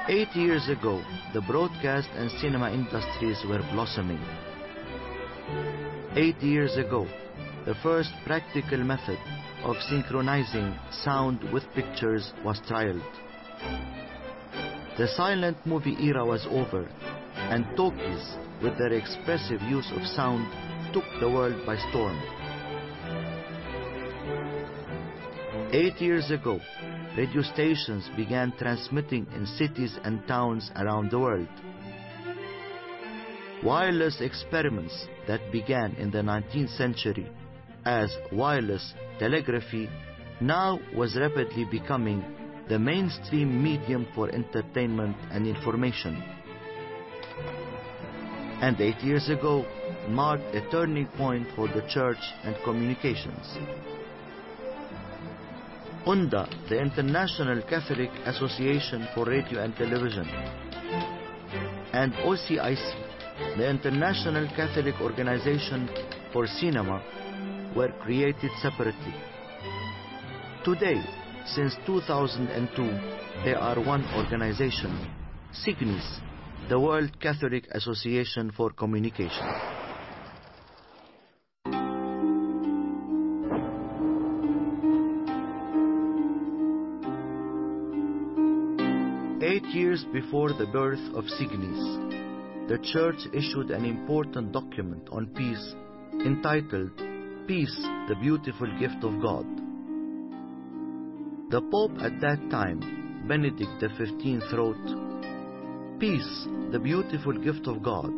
8 years ago, the broadcast and cinema industries were blossoming. 8 years ago, the first practical method of synchronizing sound with pictures was trialed. The silent movie era was over, and talkies, with their expressive use of sound, took the world by storm. 8 years ago, radio stations began transmitting in cities and towns around the world. Wireless experiments that began in the 19th century as wireless telegraphy now was rapidly becoming the mainstream medium for entertainment and information. And 8 years ago marked a turning point for the church and communications. Unda, the International Catholic Association for Radio and Television, and OCIC, the International Catholic Organization for Cinema, were created separately. Today, since 2002, they are one organization, SIGNIS, the World Catholic Association for Communication. Years before the birth of SIGNIS, the Church issued an important document on peace entitled Peace, the Beautiful Gift of God. The Pope at that time, Benedict XV, wrote, Peace, the beautiful gift of God,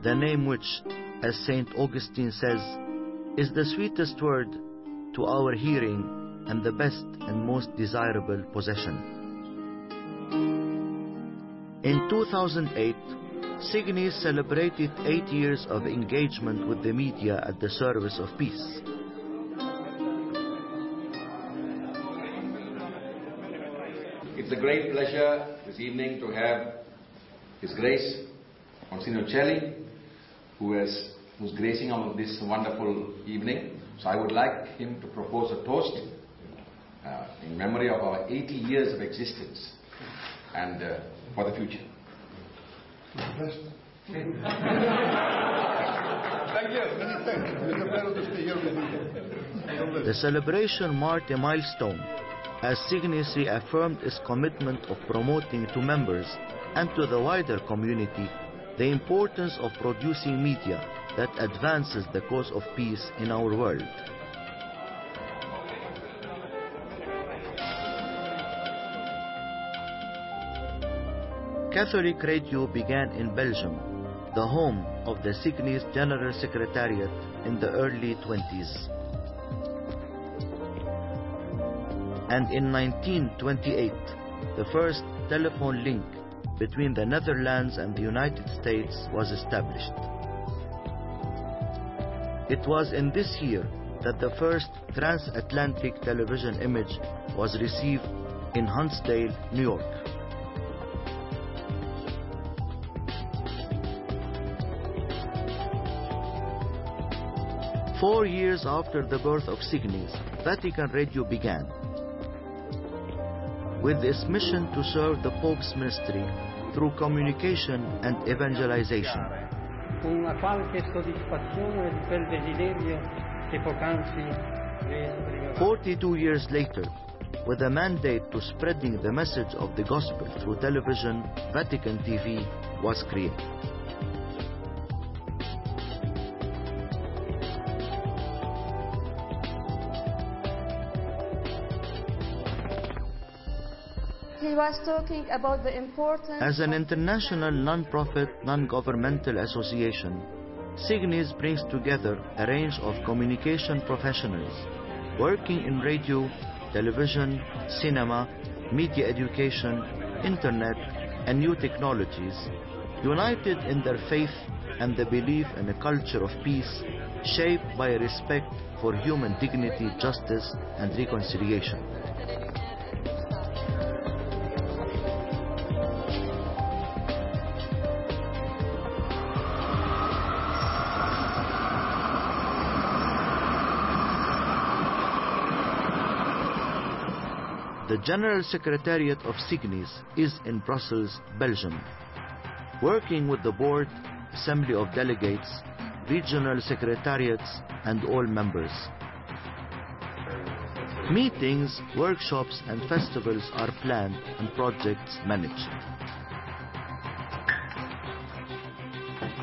the name which, as St. Augustine says, is the sweetest word to our hearing and the best and most desirable possession. In 2008, SIGNIS celebrated 8 years of engagement with the media at the service of peace. It's a great pleasure this evening to have His Grace Monsignor Celli, who's gracing on this wonderful evening. So I would like him to propose a toast in memory of our 80 years of existence and for the future. Thank you. Many thanks. It's a pleasure to stay here with you. The celebration marked a milestone as SIGNIS reaffirmed its commitment of promoting to members and to the wider community the importance of producing media that advances the cause of peace in our world. Catholic radio began in Belgium, the home of the SIGNIS General Secretariat in the early 20s. And in 1928, the first telephone link between the Netherlands and the United States was established. It was in this year that the first transatlantic television image was received in Huntsdale, New York. Four years after the birth of SIGNIS, Vatican Radio began, with its mission to serve the Pope's ministry through communication and evangelization. Una qualche soddisfazione di quel desiderio che poc'anzi 42 years later, with a mandate to spreading the message of the gospel through television, Vatican TV was created. He was talking about the importance. As an international non-profit, non-governmental association, SIGNIS brings together a range of communication professionals working in radio, television, cinema, media education, internet, and new technologies, united in their faith and the belief in a culture of peace shaped by a respect for human dignity, justice, and reconciliation. The General Secretariat of SIGNIS is in Brussels, Belgium, working with the Board, Assembly of Delegates, regional secretariats, and all members. Meetings, workshops, and festivals are planned and projects managed.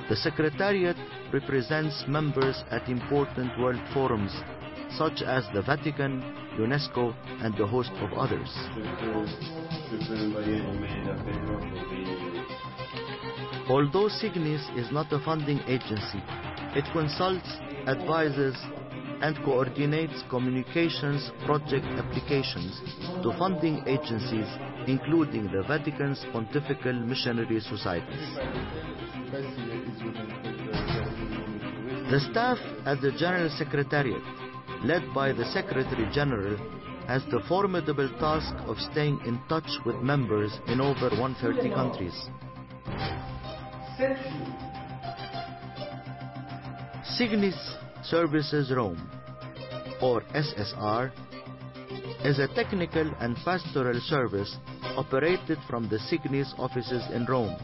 The Secretariat represents members at important world forums such as the Vatican, UNESCO, and a host of others. Although SIGNIS is not a funding agency, it consults, advises, and coordinates communications project applications to funding agencies, including the Vatican's Pontifical Missionary Societies. The staff at the General Secretariat, led by the Secretary General, has the formidable task of staying in touch with members in over 130 countries. SIGNIS Services Rome, or SSR, is a technical and pastoral service operated from the SIGNIS offices in Rome.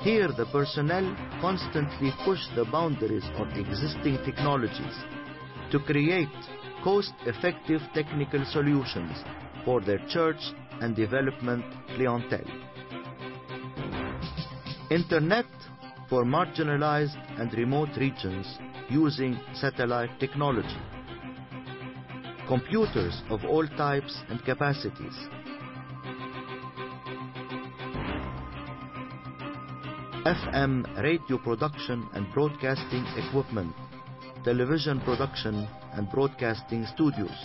Here, the personnel constantly push the boundaries of existing technologies to create cost-effective technical solutions for their church and development clientele. Internet for marginalized and remote regions using satellite technology. Computers of all types and capacities. FM radio production and broadcasting equipment, television production and broadcasting studios.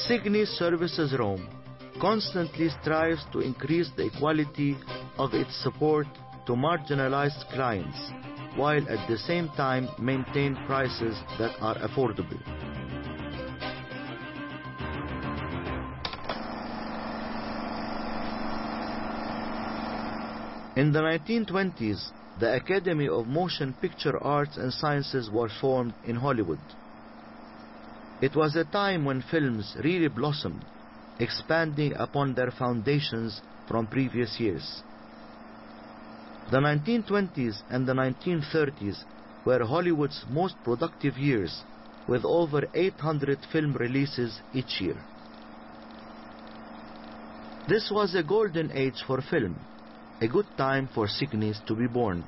SIGNIS Services Rome constantly strives to increase the equality of its support to marginalized clients, while at the same time maintain prices that are affordable. In the 1920s, the Academy of Motion Picture Arts and Sciences was formed in Hollywood. It was a time when films really blossomed, expanding upon their foundations from previous years. The 1920s and the 1930s were Hollywood's most productive years, with over 800 film releases each year. This was a golden age for film, a good time for SIGNIS to be born.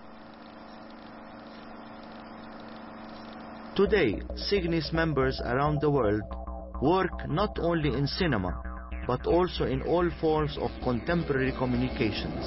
Today, SIGNIS members around the world work not only in cinema, but also in all forms of contemporary communications.